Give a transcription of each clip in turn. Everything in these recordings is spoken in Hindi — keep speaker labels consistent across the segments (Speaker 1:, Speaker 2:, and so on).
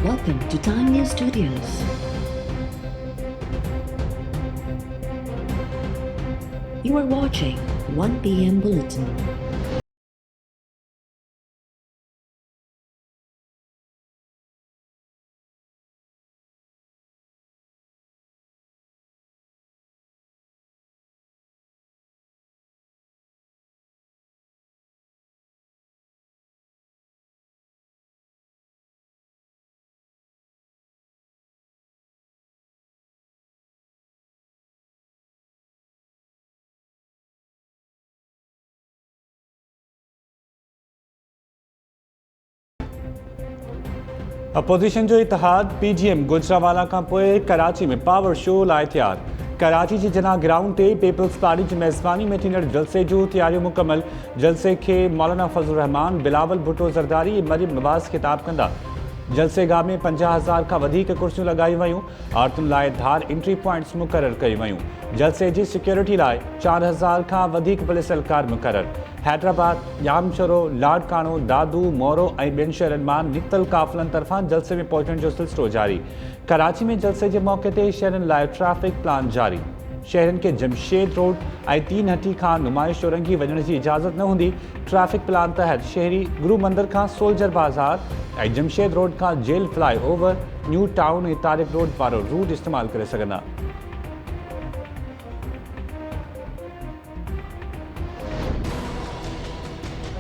Speaker 1: Welcome to Time News Studios. You are watching 1 p.m. Bulletin.
Speaker 2: Opposition जो इतिहाद PGM गुजरावाला खां पोइ कराची में पावर शो लाइ तैयार। कराची जी जना ग्राउंड ते पीपल्स पार्टी जी मेज़बानी में थींदड़ जलसे जूं तैयारियूं मुकमल। जलसे खे मौलाना फजलुर रहमान, बिलावल भुट्टो ज़रदारी ऐं मरियम नवाज़ ख़िताब कंदा। जलसेगाह में 50,000 खां वधीक कुर्सियूं लॻायूं वयूं। औरतुनि लाइ धार एंट्री पॉइंट्स मुक़ररु कयूं वयूं। जलसे जी सिक्योरिटी लाइ 4,000 खां वधीक पुलिस एहलकार मुक़ररु। हैदराबाद, जामशोरो, लाड़कानो, दादू, मोरो ऐं ॿियनि शहरनि मां निकतल काफ़िलनि तरफ़ां जलसे में पहुचण जो सिलसिलो जारी। कराची में जलसे जे मौक़े ते शहरनि लाइ ट्रैफ़िक प्लान जारी। शहरनि खे जमशेद रोड ऐं तीन हटी खां नुमाइश चौरंगी वञण जी इजाज़त न हूंदी। ट्रैफ़िक प्लान तहत शहरी गुरु मंदिर खां सोल्जर बाज़ार ऐं जमशेद रोड खां jail flyover, New Town ऐं तारिक रोड वारो रूट इस्तेमालु करे सघंदा।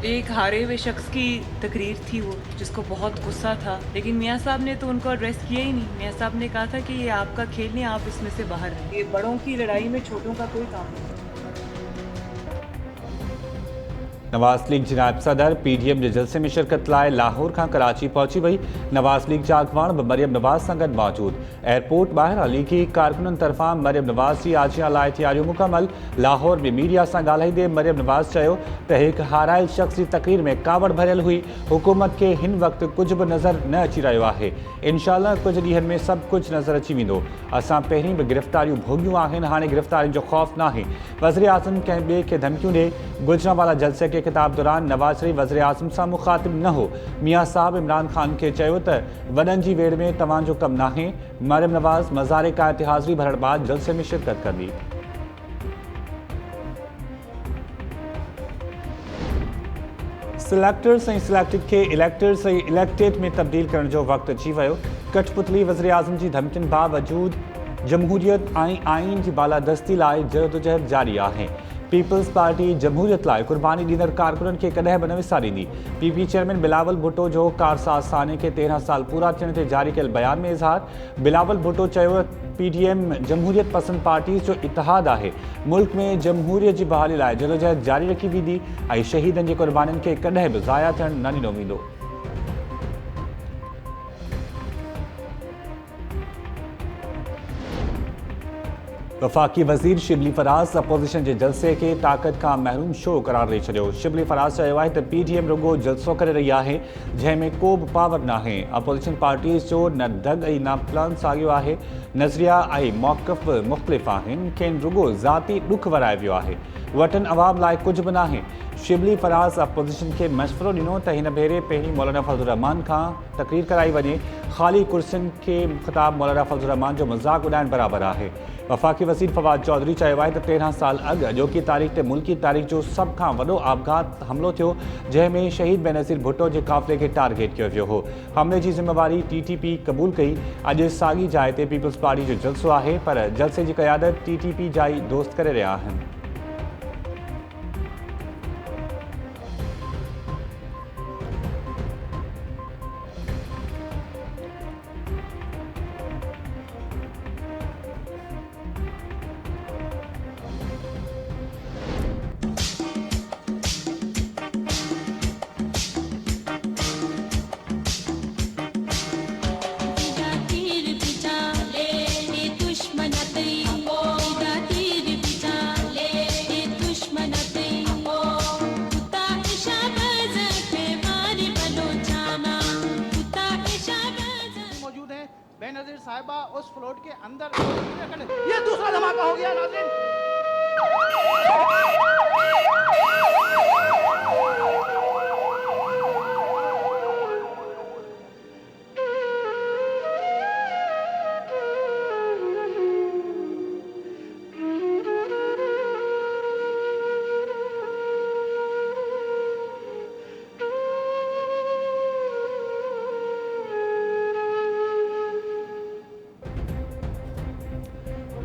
Speaker 3: एक हारे हुए शख्स की तकरीर थी वो, जिसको बहुत गुस्सा था, लेकिन मियाँ साहब ने तो उनको एड्रेस किया ही नहीं। मियाँ साहब ने कहा था कि ये आपका खेल नहीं, आप इसमें से बाहर हैं। ये बड़ों की लड़ाई में छोटों का कोई काम नहीं।
Speaker 2: नवाज़ लीग जी नायब सदर PDM जे जलसे में शिरकत लाइ लाहौर खां कराची पहुची वई। नवाज़ लीग जा अॻवान बि मरियम नवाज़ सां गॾु मौजूद। एयरपोर्ट ॿाहिरां लीगी कारकुननि तरफ़ां मरियम नवाज़ जी आजिया लाइ तैयारियूं मुकमल। लाहौर में मीडिया सां ॻाल्हाईंदे मरियम नवाज़ चयो त हिकु हारायल शख़्स जी तक़रीर में कावड़ भरियल हुई। हुकूमत खे हिन वक़्तु कुझु बि नज़र न अची रहियो आहे। इंशाअल्लाह कुझु ॾींहंनि में सभु कुझु नज़र अची वेंदो। असां पहिरीं बि गिरफ़्तारियूं भोॻियूं आहिनि, हाणे गिरफ़्तारियुनि जो ख़ौफ़ न आहे। वज़ीर आज़म कंहिं ॿिए खे धमकियूं ॾे। गुजरावाला जलसे के ख़िताब दौरान नवाज़ शरीफ़ वज़ीर आज़म सां मुख़ातिब न हो। मियाँ साहब इमरान ख़ान खे चयो त वॾनि जी वेड़ में तव्हांजो कमु नाहे। मरियम नवाज़ मज़ारे कायत हाज़िरी भरण बाद जलसे में शिरकत कंदी। सिलेक्टर्स ऐं सिलेक्टेड खे इलेक्टर्स ऐं इलेक्टेड में तब्दील करण जो वक़्तु अची वियो। कठपुतली वज़ीर आज़म जी धमकियुनि बावजूदि जमहूरियत ऐं आइन जी बालादस्ती लाइ जदोजहद जारी आहे। पीपल्स पार्टी जमहूरियत लाइ कुर्बानी ॾींदड़ कारकुननि खे कॾहिं बि न विसारींदी। PP चेयरमैन बिलावल भुट्टो जो कारसाज़ साने खे 13 साल पूरा थियण ते जारी कयल बयान में इज़हार। बिलावल भुट्टो चयो PDM जमहूरियत पसंद पार्टीज़ जो इतिहाद आहे। मुल्क में जमहूरियत जी बहाली लाइ जदोजहद जारी रखी वेंदी ऐं शहीदनि जी कुर्बानियुनि खे कॾहिं बि ज़ाया थियण न ॾिनो वेंदो। वफ़ाक़ी वज़ीर शिबली फराज़ अपोजिशन जे जलसे खे ताक़त खां महरूम शो करार ॾेई छॾियो। शिबली फराज़ चयो आहे त PDM रुॻो जलसो करे रही आहे, जंहिं में को बि पावर नाहे। अपोजिशन पार्टीज़ जो न दग ऐं न प्लान साॻियो आहे। नज़रिया ऐं मौक़िफ़ बि मुख़्तलिफ़ आहिनि। खेनि रुॻो ज़ाती ॾुख वराए वियो आहे। वतन अवाम लाइ कुझु बि नाहे। शिबली फराज़ अपोजिशन खे मशवरो ॾिनो त हिन भेरे पहिरीं मौलाना फज़लुर रहमान खां तक़रीर कराई वञे। ख़ाली कुर्सियुनि खे ख़िताब मौलाना फज़लुर रहमान जो मज़ाक़ उॾाइण बराबरि आहे। वफ़ाक़ी वज़ीर फवाद चौधरी चयो आहे त 13 साल अॻु अॼोकी तारीख़ ते मुल्की तारीख़ जो सभ खां वॾो आपघात हमलो थियो, जंहिं में शहीद बेनज़ीर भुट्टो जे क़ाफ़िले खे टारगेट कयो वियो हो। हमले जी ज़िम्मेवारी TTP क़बूल कई। अॼु साॻी जाइ ते पीपल्स पार्टी जो जलसो आहे, पर जलसे जी क़यादत TTP जा ई दोस्त करे रहिया आहिनि।
Speaker 4: बेनज़ीर साहिबा उस फ्लोट के अंदर ये दूसरा धमाका हो गया नाज़रीन।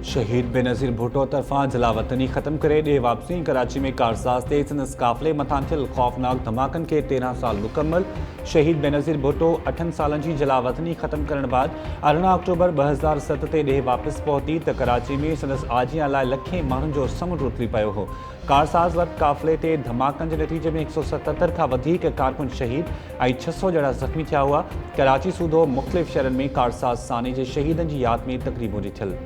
Speaker 2: शहीद बेनज़ीर भुट्टो तरफ़ां जलावतनी ख़त्म करे ॾे वापसी कराची में कारसाज़ ते संदसि काफ़िले मथां थियल ख़ौफ़नाक धमाकनि खे 13 साल मुकमल। शहीद बेनज़ीर भुट्टो 8 सालनि जी जलावतनी ख़त्म करण बाद 18 अक्टूबर 2007 ते ॾे वापसि पहुती त कराची में संदसि आजियां लाइ लखें माण्हुनि जो समुंड उतरी पियो हो। कारसाज़ वटि काफ़िले ते धमाकनि जे नतीजे में 177 खां वधीक कारकुन शहीद ऐं 600 ॼणा ज़ख़्मी थिया हुआ। कराची सूधो मुख़्तलिफ़ शहरनि में कारसाज़ साने जे शहीदनि जी यादि में तक़रीबूं ॾिठल।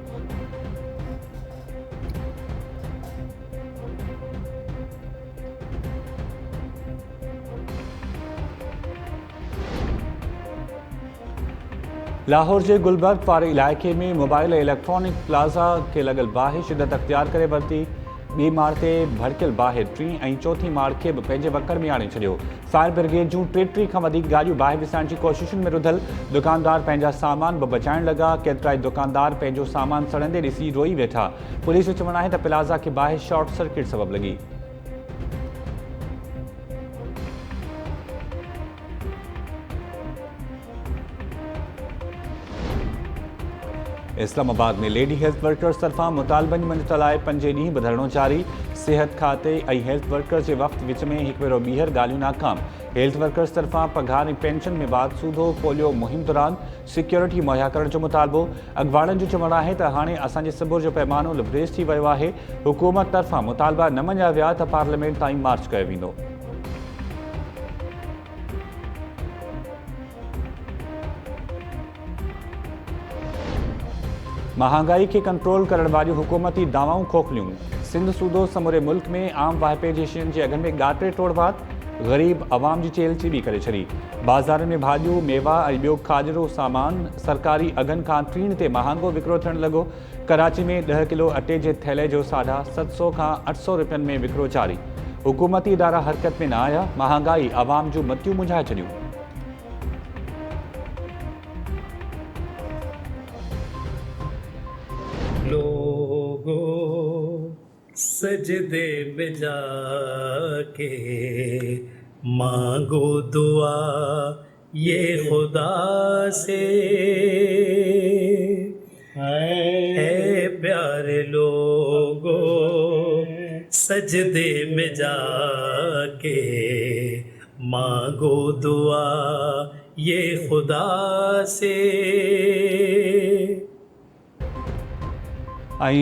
Speaker 2: लाहौर के गुलबर्ग वारे इलाइक़े में मोबाइल इलेक्ट्रॉनिक प्लाज़ा के लगल बाहि शिदत अख्तियार करे वरिती। ॿी माड़ ते भड़कियल बाहि टीं ऐं चौथीं माड़ खे बि पंहिंजे वकर में आणे छॾियो। फायर ब्रिगेड जूं 33 खां वधीक गाॾियूं बाहि विसाइण जी कोशिशुनि में रुधल। दुकानदार पंहिंजा सामान बि बचाइण लॻा। केतिरा ई दुकानदार पंहिंजो सामान सड़ंदे ॾिसी रोई वेठा। पुलिस जो चवणु आहे त प्लाज़ा खे बाहि शॉर्ट सर्किट सबबु लॻी। इस्लामाबाद में लेडी हेल्थ वर्कर्स तरफ़ां मुतालबनि मंझि लाइ 5 ॾींहं बि धरणो जारी। सिहत खाते ऐं हेल्थ वर्कर्स जे वफ़्त विच में हिकु भेरो ॿीहर ॻाल्हियूं नाकाम। हेल्थ वर्कर्स तरफ़ां पघार ऐं पेंशन में वाद सूधो। पोलियो मुहिम दौरान सिक्योरिटी मुहैया करण जो मुतालबो। अॻवाननि जो चवणु आहे त हाणे असांजे सबुर जो पैमानो लबरेज थी वियो आहे। हुकूमत तरफ़ां मुतालबा न मञिया विया त पार्लियामेंट ताईं मार्च कयो वेंदो। महांगाई के कंट्रोल करण वाली हुकूमती दावाऊं खोखलियूं। सिंध सूदो समूरे मुल्क में आम वाहिपे जे शयुनि जे अघनि में ॻाटे टोड़वात। ग़रीब अवाम जी चेल चिड़ी करे छॾी। बाज़ारनि में भाॼियूं मेवा ऐं ॿियो खाजरो सामान सरकारी अघनि खां टीण ते महांगो विकिरो थियण लॻो। कराची में 10 किलो अटे जे थैले जो 750 खां 800 रुपयनि में विकिरो जारी। हुकूमती इदारा हरकत में न आया। महांगाई अवाम जूं मतियूं मुंझाए छॾियूं।
Speaker 5: लोगो सजदे में जाके मांगो दुआ ये खुदा से, है प्यारे लोगो सजदे में जाके मांगो दुआ ये खुदा से।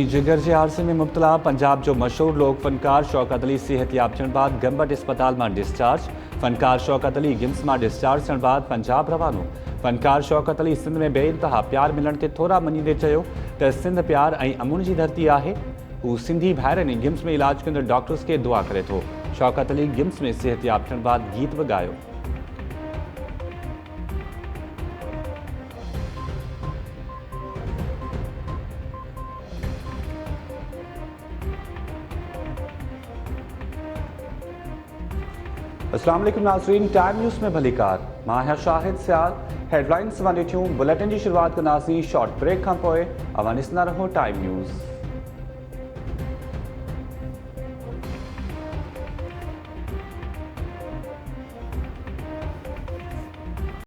Speaker 2: जिगर के हादसे में मुब्तला पंजाब जो मशहूर लोक फनकार शौकत अली सेहतयाब थियण बाद गंबट अस्पताल में डिस्चार्ज। फनकार शौकत अली गिम्स में डिस्चार्ज थियण बाद पंजाब रवानो। फनकार शौकत अली सिंध में बेइंतहा प्यार मिलण ते थोड़ा मञींदे चयो त सिंध प्यार ऐं अमुन जी धरती आहे। हू सिंधी भाइरनि गिम्स में इलाज कंदड़ डॉक्टर्स के दुआ करे थो। शौकत अली गिम्स में सेहतयाब थियण बाद गीत बि ॻायो। अस्सलाम वालेकुम नाज़रीन, टाइम न्यूज़ में भली कार। मां आहियां शाहिद सियाल। हेडलाइंस वां ॾिठियूं। बुलेटिन जी शुरुआत कंदासीं शॉर्ट ब्रेक खां पोइ। अवां ॾिसंदा रहो टाइम न्यूज़।